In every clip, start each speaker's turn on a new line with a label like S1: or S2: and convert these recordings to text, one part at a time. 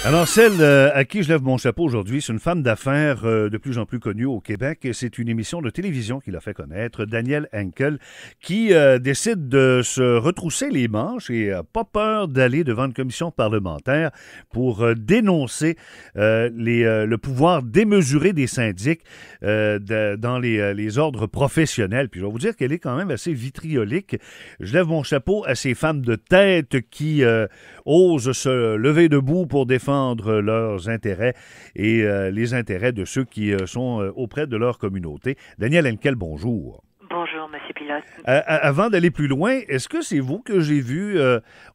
S1: Alors, celle à qui je lève mon chapeau aujourd'hui, c'est une femme d'affaires de plus en plus connue au Québec. C'est une émission de télévision qui l'a fait connaître, Danielle Henkel, qui décide de se retrousser les manches et n'a pas peur d'aller devant une commission parlementaire pour dénoncer le pouvoir démesuré des syndics dans les ordres professionnels. Puis je vais vous dire qu'elle est quand même assez vitriolique. Je lève mon chapeau à ces femmes de tête qui osent se lever debout pour défendre leurs intérêts et les intérêts de ceux qui sont auprès de leur communauté. Danielle Henkel, bonjour.
S2: Bonjour, M. Pilote.
S1: Avant d'aller plus loin, est-ce que c'est vous que j'ai vu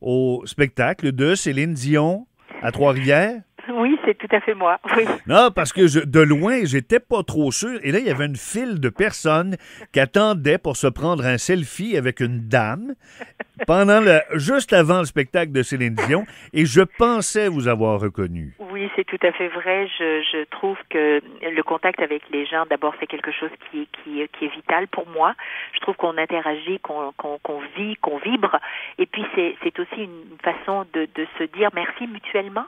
S1: au spectacle de Céline Dion à Trois-Rivières?
S2: Oui, c'est tout à fait moi. Oui.
S1: Non, parce que de loin, j'étais pas trop sûr. Et là, il y avait une file de personnes qui attendaient pour se prendre un selfie avec une dame juste avant le spectacle de Céline Dion. Et je pensais vous avoir reconnu.
S2: Oui, c'est tout à fait vrai. Je trouve que le contact avec les gens, d'abord, c'est quelque chose qui est vital pour moi. Je trouve qu'on interagit, qu'on vit, qu'on vibre. Et puis, c'est aussi une façon de se dire merci mutuellement.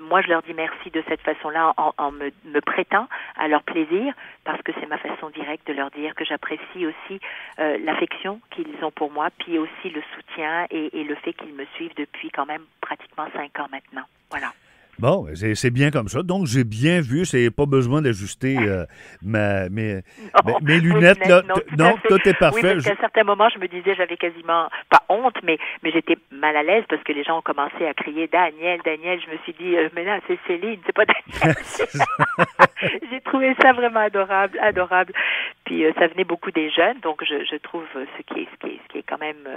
S2: Moi, je leur dis merci de cette façon-là en me prêtant à leur plaisir, parce que c'est ma façon directe de leur dire que j'apprécie aussi l'affection qu'ils ont pour moi, puis aussi le soutien et le fait qu'ils me suivent depuis quand même pratiquement 5 ans maintenant. Voilà.
S1: Bon, c'est bien comme ça. Donc, j'ai bien vu. C'est pas besoin d'ajuster mes lunettes. Là. Non, tout est parfait.
S2: Oui, parce qu'à un certain moment, je me disais, j'avais quasiment, pas honte, mais j'étais mal à l'aise parce que les gens ont commencé à crier Daniel. Je me suis dit, mais là, c'est Céline, c'est pas Daniel. J'ai trouvé ça vraiment adorable. Puis ça venait beaucoup des jeunes, donc je trouve ce qui est quand même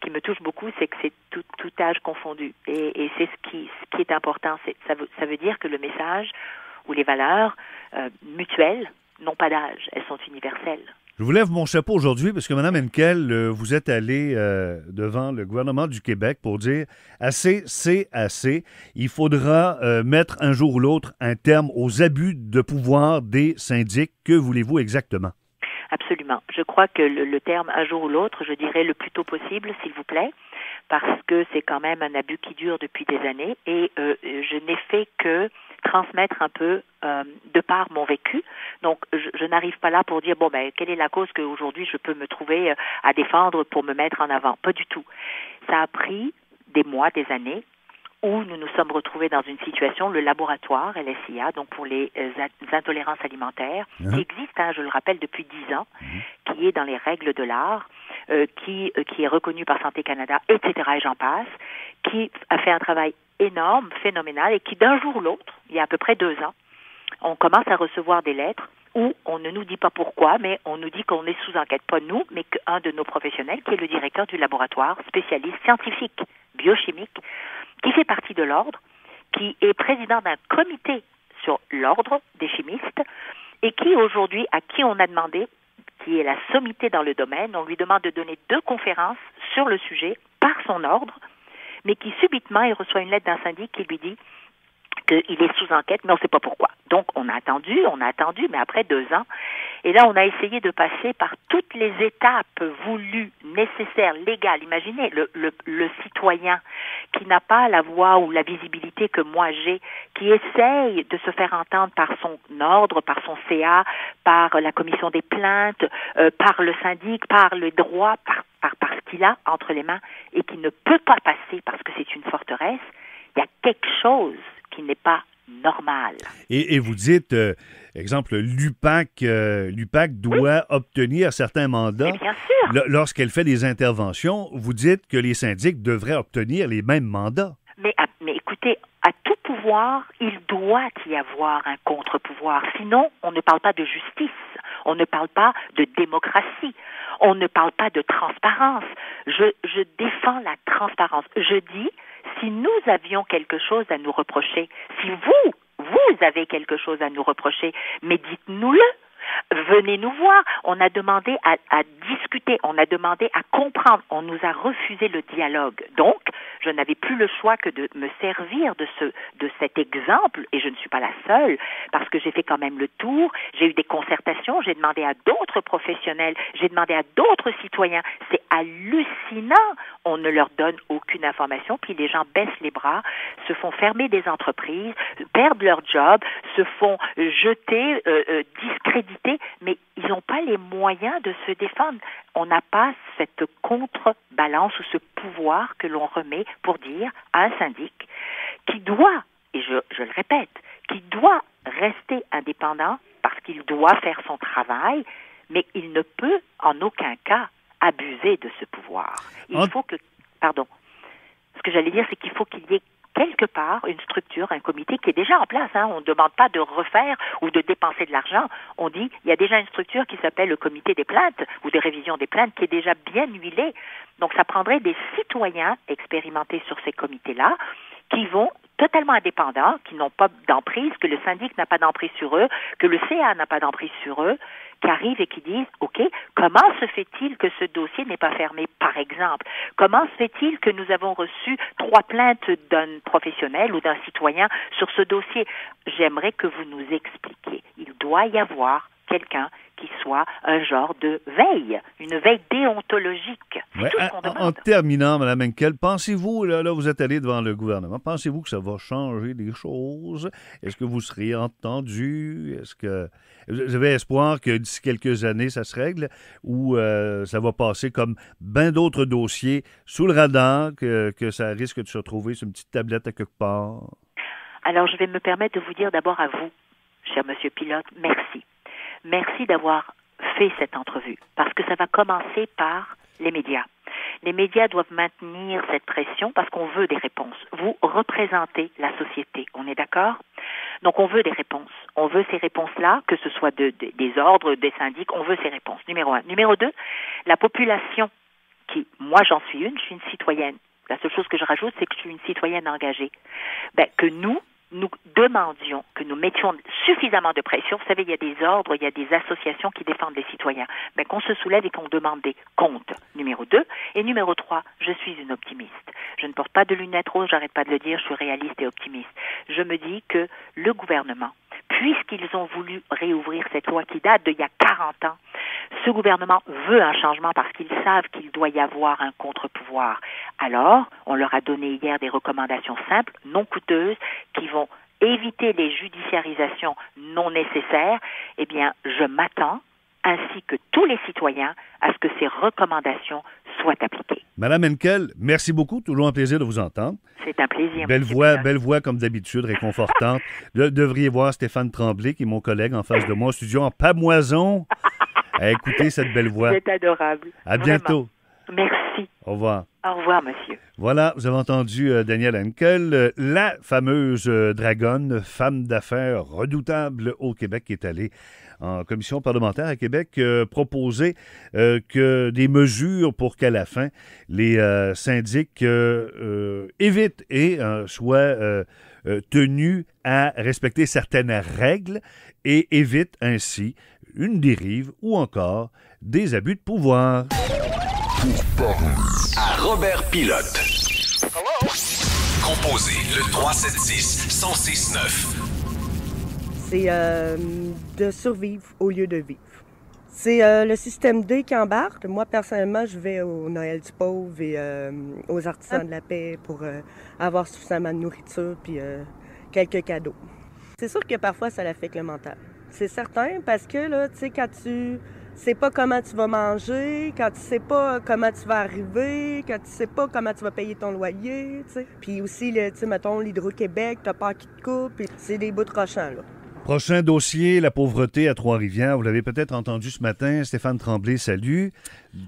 S2: qui me touche beaucoup, c'est que c'est tout âge confondu, et c'est ce qui est important. Ça veut dire que le message ou les valeurs mutuelles n'ont pas d'âge, elles sont universelles.
S1: Je vous lève mon chapeau aujourd'hui parce que, Mme Henkel, vous êtes allée devant le gouvernement du Québec pour dire « assez, c'est assez ». Il faudra mettre un jour ou l'autre un terme aux abus de pouvoir des syndics. Que voulez-vous exactement?
S2: Absolument. Je crois que le terme « un jour ou l'autre », je dirais le plus tôt possible, s'il vous plaît, parce que c'est quand même un abus qui dure depuis des années, et je n'ai fait que transmettre un peu de par mon vécu. Donc, je n'arrive pas là pour dire, bon, ben, quelle est la cause qu'aujourd'hui je peux me trouver à défendre pour me mettre en avant. Pas du tout. Ça a pris des mois, des années, où nous nous sommes retrouvés dans une situation, le laboratoire LSIA, donc pour les intolérances alimentaires, qui existe, je le rappelle, depuis 10 ans, qui est dans les règles de l'art, qui est reconnu par Santé Canada, etc., et j'en passe, qui a fait un travail énorme, phénoménal, et qui d'un jour ou l'autre, il y a à peu près 2 ans, on commence à recevoir des lettres où on ne nous dit pas pourquoi, mais on nous dit qu'on est sous enquête, pas nous, mais qu'un de nos professionnels, qui est le directeur du laboratoire, spécialiste scientifique, biochimique, qui fait partie de l'ordre, qui est président d'un comité sur l'ordre des chimistes, et qui aujourd'hui, à qui on a demandé, qui est la sommité dans le domaine, on lui demande de donner 2 conférences sur le sujet par son ordre, mais qui subitement, il reçoit une lettre d'un syndic qui lui dit qu'il est sous enquête, mais on ne sait pas pourquoi. Donc, on a attendu, mais après 2 ans. Et là, on a essayé de passer par toutes les étapes voulues, nécessaires, légales. Imaginez le citoyen qui n'a pas la voix ou la visibilité que moi j'ai, qui essaye de se faire entendre par son ordre, par son CA, par la commission des plaintes, par le syndic, par le droit, par ce qu'il a entre les mains, et qui ne peut pas passer parce que c'est une forteresse. Il y a quelque chose qui n'est pas normal.
S1: Et vous dites, exemple, l'UPAC doit obtenir certains mandats.
S2: Mais bien sûr.
S1: Lorsqu'elle fait des interventions, vous dites que les syndics devraient obtenir les mêmes mandats.
S2: Mais écoutez, à tout pouvoir, il doit y avoir un contre-pouvoir. Sinon, on ne parle pas de justice, on ne parle pas de démocratie, on ne parle pas de transparence. Je défends la transparence. Je dis, si nous avions quelque chose à nous reprocher, si vous avez quelque chose à nous reprocher, mais dites-nous-le. venez nous voir. On a demandé à discuter, on a demandé à comprendre. On nous a refusé le dialogue. Donc, je n'avais plus le choix que de me servir de cet exemple, et je ne suis pas la seule, parce que j'ai fait quand même le tour. J'ai eu des concertations, j'ai demandé à d'autres professionnels, j'ai demandé à d'autres citoyens. C'est hallucinant. On ne leur donne aucune information, puis les gens baissent les bras, se font fermer des entreprises, perdent leur job, se font jeter, discréditer, mais ils n'ont pas les moyens de se défendre. On n'a pas cette contrebalance ou ce pouvoir que l'on remet pour dire à un syndic qui doit, et je le répète, qui doit rester indépendant parce qu'il doit faire son travail, mais il ne peut en aucun cas abuser de ce pouvoir. Il faut que, ce que j'allais dire, c'est qu'il faut qu'il y ait quelque part une structure, un comité qui est déjà en place. On ne demande pas de refaire ou de dépenser de l'argent. On dit, il y a déjà une structure qui s'appelle le comité des plaintes ou des révisions des plaintes qui est déjà bien huilée. Donc, ça prendrait des citoyens expérimentés sur ces comités-là qui vont totalement indépendants, qui n'ont pas d'emprise, que le syndic n'a pas d'emprise sur eux, que le CA n'a pas d'emprise sur eux, qui arrivent et qui disent, OK, comment se fait-il que ce dossier n'est pas fermé, par exemple? Comment se fait-il que nous avons reçu 3 plaintes d'un professionnel ou d'un citoyen sur ce dossier? J'aimerais que vous nous expliquiez. Il doit y avoir quelqu'un qui soit un genre de veille, une veille déontologique.
S1: Ouais, en terminant, Mme Henkel, pensez-vous, là, vous êtes allé devant le gouvernement, pensez-vous que ça va changer des choses? Est-ce que vous seriez entendu? Est-ce que vous avez espoir que d'ici quelques années, ça se règle? Ou ça va passer comme bien d'autres dossiers sous le radar, que ça risque de se retrouver sur une petite tablette à quelque part?
S2: Alors, je vais me permettre de vous dire d'abord à vous, cher Monsieur Pilote, merci. Merci d'avoir fait cette entrevue, parce que ça va commencer par les médias. Les médias doivent maintenir cette pression parce qu'on veut des réponses. Vous représentez la société, on est d'accord? Donc on veut des réponses. On veut ces réponses-là, que ce soit des ordres, des syndics, on veut ces réponses. Numéro 1. Numéro 2, la population moi j'en suis une, je suis une citoyenne. La seule chose que je rajoute, c'est que je suis une citoyenne engagée. Que nous demandions, que nous mettions suffisamment de pression. Vous savez, il y a des ordres, il y a des associations qui défendent les citoyens. Qu'on se soulève et qu'on demande des comptes. Numéro 2. Et numéro 3, je suis une optimiste. Je ne porte pas de lunettes roses, j'arrête pas de le dire, je suis réaliste et optimiste. Je me dis que le gouvernement, puisqu'ils ont voulu réouvrir cette loi qui date d'il y a 40 ans, ce gouvernement veut un changement parce qu'ils savent qu'il doit y avoir un contre-pouvoir. Alors, on leur a donné hier des recommandations simples, non coûteuses, qui vont éviter les judiciarisations non nécessaires. Eh bien, je m'attends, ainsi que tous les citoyens, à ce que ces recommandations soient appliquées.
S1: Madame Henkel, merci beaucoup. Toujours un plaisir de vous entendre.
S2: C'est un plaisir.
S1: Belle voix comme d'habitude, réconfortante. Devriez voir Stéphane Tremblay, qui est mon collègue en face de moi au studio en pamoison. À écouter cette belle voix.
S2: C'est adorable.
S1: À bientôt.
S2: Merci.
S1: Au revoir.
S2: Au revoir, monsieur.
S1: Voilà, vous avez entendu Danielle Henkel, la fameuse dragonne, femme d'affaires redoutable au Québec, qui est allée en commission parlementaire à Québec proposer que des mesures pour qu'à la fin, les syndics évitent et soient tenus à respecter certaines règles et évitent ainsi une dérive ou encore des abus de pouvoir.
S3: À Robert Pilote. Hello? Composez le 376-1069.
S4: C'est de survivre au lieu de vivre. C'est le système D qui embarque. Moi, personnellement, je vais au Noël du pauvre et aux artisans de la paix pour avoir suffisamment de nourriture puis quelques cadeaux. C'est sûr que parfois, ça l'affecte le mental. C'est certain parce que, là, tu sais, quand tu sais pas comment tu vas manger, quand tu sais pas comment tu vas arriver, quand tu sais pas comment tu vas payer ton loyer, tu sais. Puis aussi, tu sais, mettons, l'Hydro-Québec, t'as peur qu'il te coupe, et c'est des bouts de rochants, là.
S1: Prochain dossier, la pauvreté à Trois-Rivières. Vous l'avez peut-être entendu ce matin. Stéphane Tremblay, salut.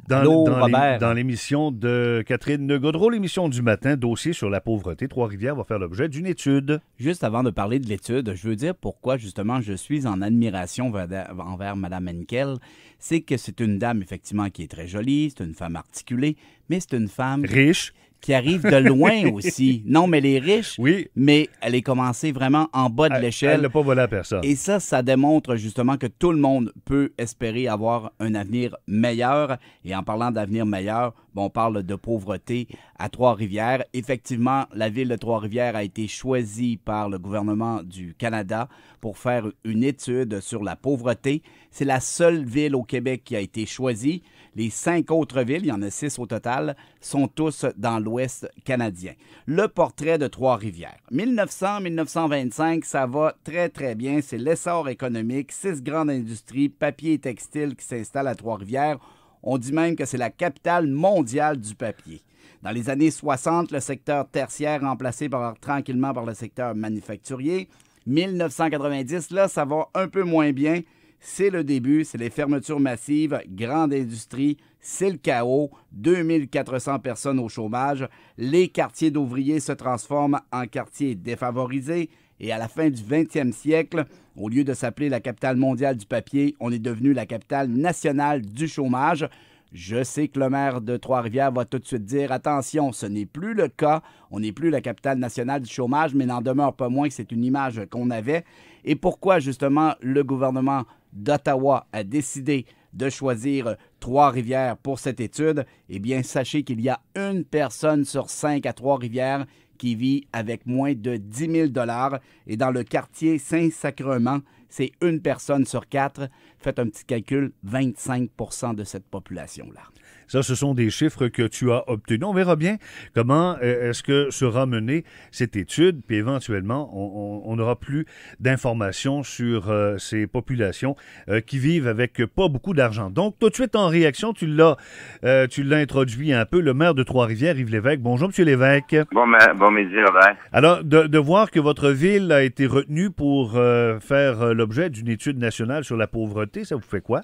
S1: Dans l'émission de Catherine Gaudreault, l'émission du matin, dossier sur la pauvreté. Trois-Rivières va faire l'objet d'une étude.
S5: Juste avant de parler de l'étude, je veux dire pourquoi, justement, je suis en admiration envers Mme Henkel. C'est que c'est une dame, effectivement, qui est très jolie, c'est une femme articulée, mais c'est une femme...
S1: Riche.
S5: qui arrivent de loin aussi. Non, mais les riches,
S1: Oui.
S5: mais elle est commencée vraiment en bas de
S1: Elle
S5: l'échelle.
S1: n'a pas volé à personne.
S5: Et ça démontre justement que tout le monde peut espérer avoir un avenir meilleur. Et en parlant d'avenir meilleur, on parle de pauvreté à Trois-Rivières. Effectivement, la ville de Trois-Rivières a été choisie par le gouvernement du Canada pour faire une étude sur la pauvreté. C'est la seule ville au Québec qui a été choisie. Les 5 autres villes, il y en a 6 au total, sont tous dans l'Ouest canadien. Le portrait de Trois-Rivières. 1900-1925, ça va très, très bien. C'est l'essor économique, 6 grandes industries, papier et textile qui s'installent à Trois-Rivières. On dit même que c'est la capitale mondiale du papier. Dans les années 60, le secteur tertiaire remplacé tranquillement par le secteur manufacturier. 1990, là, ça va un peu moins bien. C'est le début, c'est les fermetures massives, grande industrie, c'est le chaos, 2400 personnes au chômage. Les quartiers d'ouvriers se transforment en quartiers défavorisés. Et à la fin du 20e siècle, au lieu de s'appeler la capitale mondiale du papier, on est devenu la capitale nationale du chômage. Je sais que le maire de Trois-Rivières va tout de suite dire « Attention, ce n'est plus le cas. On n'est plus la capitale nationale du chômage, mais n'en demeure pas moins que c'est une image qu'on avait. » Et pourquoi, justement, le gouvernement d'Ottawa a décidé de choisir Trois-Rivières pour cette étude? Eh bien, sachez qu'il y a une personne sur 5 à Trois-Rivières qui vit avec moins de 10 000 $. Et dans le quartier Saint-Sacrement, c'est une personne sur 4. Faites un petit calcul, 25 % de cette population-là.
S1: Ça, ce sont des chiffres que tu as obtenus. On verra bien comment est-ce que sera menée cette étude, puis éventuellement, on aura plus d'informations sur ces populations qui vivent avec pas beaucoup d'argent. Donc, tout de suite en réaction, tu l'as introduit un peu, le maire de Trois-Rivières, Yves Lévesque. Bonjour, M. Lévesque.
S6: Bon midi, Robert.
S1: Alors, de voir que votre ville a été retenue pour faire l'objet d'une étude nationale sur la pauvreté, ça vous fait quoi?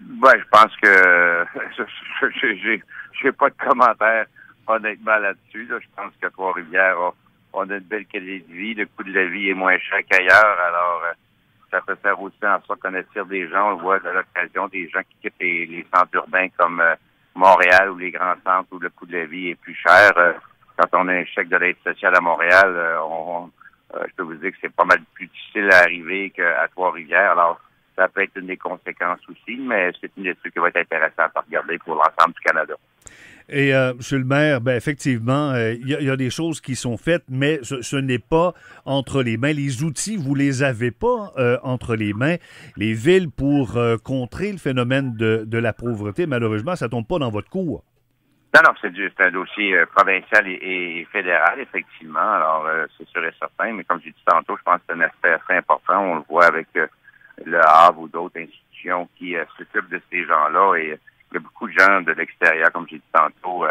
S6: Ben, je pense que j'ai pas de commentaire honnêtement là-dessus. Là. Je pense qu'à Trois-Rivières, on a une belle qualité de vie. Le coût de la vie est moins cher qu'ailleurs. Alors, ça peut faire aussi en sorte qu'on attire des gens. On voit à l'occasion des gens qui quittent les centres urbains comme Montréal ou les grands centres où le coût de la vie est plus cher. Quand on a un chèque de l'aide sociale à Montréal, je peux vous dire que c'est pas mal plus difficile à arriver qu'à Trois-Rivières. Alors, ça peut être une des conséquences aussi, mais c'est une des trucs qui va être intéressante à regarder pour l'ensemble du Canada.
S1: Et, Monsieur le maire, ben effectivement, il y a des choses qui sont faites, mais ce n'est pas entre les mains. Les outils, vous les avez pas entre les mains. Les villes pour contrer le phénomène de la pauvreté, malheureusement, ça tombe pas dans votre cour.
S6: Non, c'est un dossier provincial et fédéral, effectivement. Alors, c'est sûr et certain, mais comme j'ai dit tantôt, je pense que c'est un aspect assez important. On le voit avec le Havre ou d'autres institutions qui s'occupent de ces gens-là. Et il y a beaucoup de gens de l'extérieur, comme j'ai dit tantôt,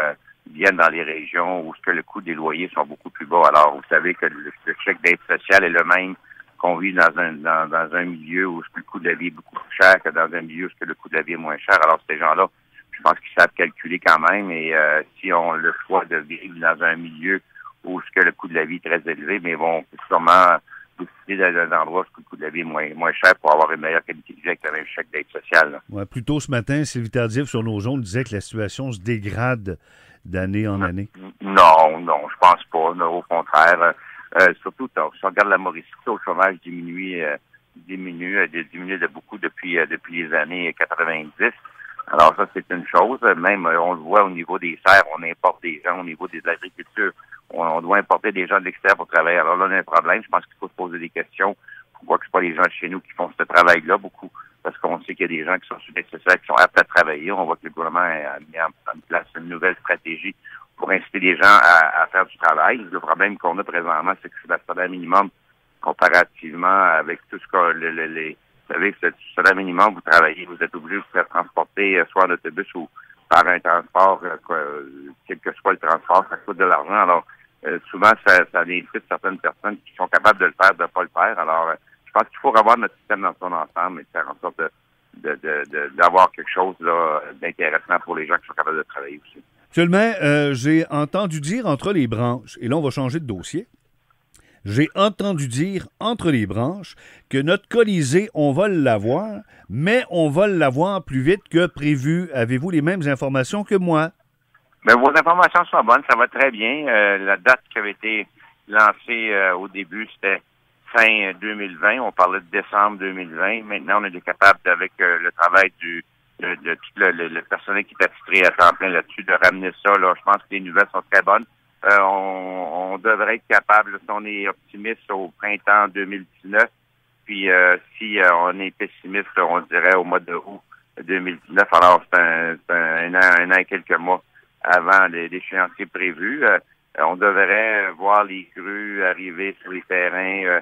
S6: viennent dans les régions où le coût des loyers sont beaucoup plus bas. Alors, vous savez que le chèque d'aide sociale est le même qu'on vit dans un milieu où le coût de la vie est beaucoup plus cher que dans un milieu où le coût de la vie est moins cher. Alors, ces gens-là, je pense qu'ils savent calculer quand même. Et si on a le choix de vivre dans un milieu où le coût de la vie est très élevé, mais vont sûrement décider d'aller dans un endroit où le coût de la vie est moins cher pour avoir une meilleure qualité de vie avec le même chèque d'aide sociale.
S1: Ouais, plus tôt ce matin, Sylvie Tardif sur nos ondes disait que la situation se dégrade d'année en année.
S6: Non, je pense pas. Non, au contraire. Surtout, si on regarde la Mauricie, le chômage diminue de beaucoup depuis les années 90. Alors ça, c'est une chose. Même, on le voit au niveau des serres, on importe des gens au niveau des agricultures. On doit importer des gens de l'extérieur pour travailler. Alors là, on a un problème. Je pense qu'il faut se poser des questions. Pourquoi que c'est pas les gens de chez nous qui font ce travail-là beaucoup? Parce qu'on sait qu'il y a des gens qui sont sur l'aide sociale, qui sont aptes à travailler. On voit que le gouvernement a mis en place une nouvelle stratégie pour inciter les gens à faire du travail. Le problème qu'on a présentement, c'est que c'est le salaire minimum comparativement avec tout ce que vous savez, ce salaire minimum, vous travaillez, vous êtes obligé de vous faire transporter soit en autobus ou par un transport, quel que soit le transport, ça coûte de l'argent. Alors, souvent, ça incite certaines personnes qui sont capables de le faire, de ne pas le faire. Alors, je pense qu'il faut revoir notre système dans son ensemble et faire en sorte d'avoir quelque chose là, d'intéressant pour les gens qui sont capables de travailler aussi.
S1: Monsieur le maire, j'ai entendu dire entre les branches, et là, on va changer de dossier. J'ai entendu dire entre les branches que notre Colisée, on va l'avoir, mais on va l'avoir plus vite que prévu. Avez-vous les mêmes informations que moi?
S6: Ben, vos informations sont bonnes, ça va très bien. La date qui avait été lancée au début, c'était fin 2020. On parlait de décembre 2020. Maintenant, on est capable, avec le travail de tout le personnel qui est attitré à temps plein là-dessus, de ramener ça. Là, je pense que les nouvelles sont très bonnes. On devrait être capable, si on est optimiste, au printemps 2019. Puis si on est pessimiste, on dirait au mois de août 2019. Alors, c'est un an et quelques mois avant l'échéancier prévu. On devrait voir les crues arriver sur les terrains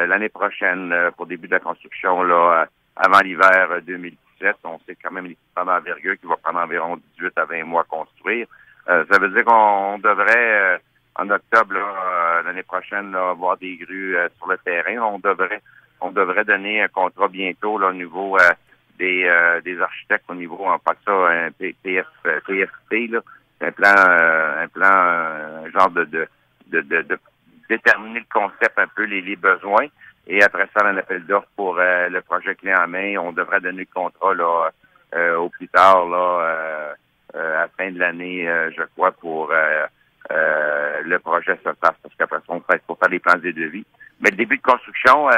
S6: l'année prochaine pour début de la construction là avant l'hiver 2017. On sait quand même l'équipement d'envergure qui va prendre environ 18 à 20 mois à construire. Ça veut dire qu'on devrait en octobre l'année prochaine là, voir des grues sur le terrain. On devrait donner un contrat bientôt là, au niveau des architectes au niveau, on passe ça un PFP là, un genre de déterminer le concept un peu les besoins et après ça un appel d'offres pour le projet clé en main. On devrait donner le contrat là au plus tard là à la fin de l'année, je crois, pour le projet se passe parce qu'après ça on fait pour faire les plans des devis. Mais le début de construction,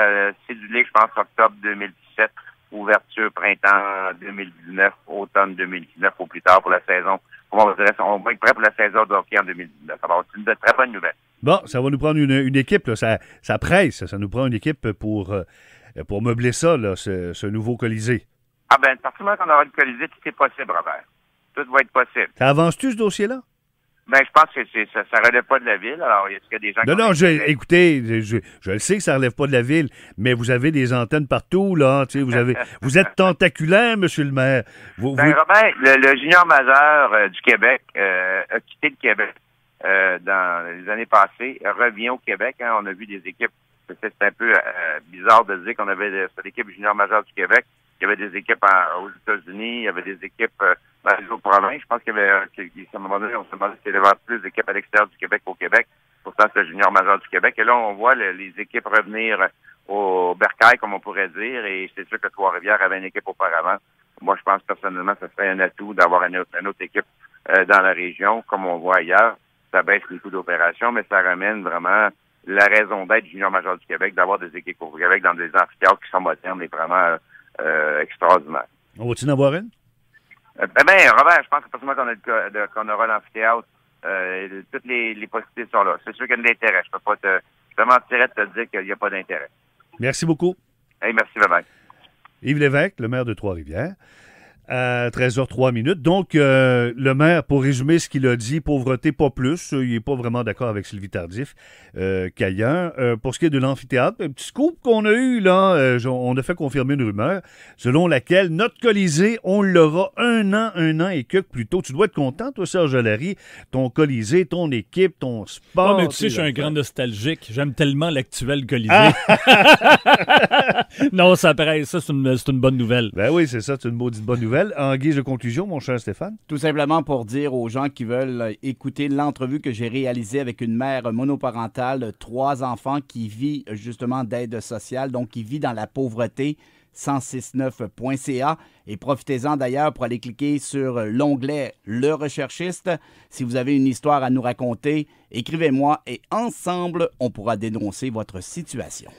S6: cédulé, je pense, octobre 2017. Ouverture printemps 2019, automne 2019 au plus tard pour la saison. On va être prêt pour la saison de hockey en 2019. Alors, c'est une très bonne nouvelle.
S1: Bon, ça va nous prendre une équipe, là. Ça presse. Ça nous prend une équipe pour meubler ça, là, ce nouveau Colisée.
S6: Ah ben, à partir du moment qu'on aura le Colisée, tout est possible, Robert. Tout va être possible.
S1: Ça avance-tu, ce dossier-là?
S6: Ben, je pense que ça relève pas de la ville. Alors, est-ce qu'il y a des gens
S1: écoutez, je le sais que ça relève pas de la ville, mais vous avez des antennes partout, là. Tu sais, vous êtes tentaculaire, monsieur le maire.
S6: Robert, le junior majeur du Québec a quitté le Québec dans les années passées, revient au Québec. Hein. On a vu des équipes, c'est un peu bizarre de dire qu'on avait cette équipe junior majeure du Québec. Il y avait des équipes aux États-Unis, il y avait des équipes dans les autres provinces. Je pense qu'il y avait, à un moment donné, on se demandait s'il y avait plus d'équipes à l'extérieur du Québec qu'au Québec. Pourtant, c'est le junior majeur du Québec. Et là, on voit les équipes revenir au bercail, comme on pourrait dire. Et c'est sûr que Trois-Rivières avait une équipe auparavant. Moi, je pense personnellement que ce serait un atout d'avoir une autre équipe dans la région, comme on voit ailleurs. Ça baisse les coûts d'opération, mais ça ramène vraiment la raison d'être du junior majeur du Québec, d'avoir des équipes au Québec dans des amphithéâtres qui sont modernes et vraiment extraordinaire.
S1: On va-t-il en avoir une?
S6: Robert, je pense que forcément qu'on aura l'amphithéâtre, toutes les possibilités sont là. C'est sûr qu'il y a de l'intérêt. Je te mentirais de te dire qu'il n'y a pas d'intérêt.
S1: Merci beaucoup.
S6: Hey, merci, bye-bye.
S1: Yves Lévesque, le maire de Trois-Rivières, à 13h03. Donc, le maire, pour résumer ce qu'il a dit, pauvreté, pas plus. Il n'est pas vraiment d'accord avec Sylvie Tardif qu'ailleurs. Pour ce qui est de l'amphithéâtre, un petit scoop qu'on a eu, là, on a fait confirmer une rumeur selon laquelle notre Colisée, on l'aura un an et quelques plus tôt. Tu dois être content, toi, Serge Larry, ton Colisée, ton équipe, ton sport.
S7: Ouais, mais tu sais, je suis un grand nostalgique. J'aime tellement l'actuel Colisée. Non, ça paraît, ça, c'est une bonne nouvelle.
S1: Ben oui, c'est ça, c'est une maudite bonne nouvelle. En guise de conclusion, mon cher Stéphane?
S5: Tout simplement pour dire aux gens qui veulent écouter l'entrevue que j'ai réalisée avec une mère monoparentale, 3 enfants qui vit justement d'aide sociale, donc qui vit dans la pauvreté, 1069.ca. Et profitez-en d'ailleurs pour aller cliquer sur l'onglet « Le recherchiste ». Si vous avez une histoire à nous raconter, écrivez-moi et ensemble, on pourra dénoncer votre situation.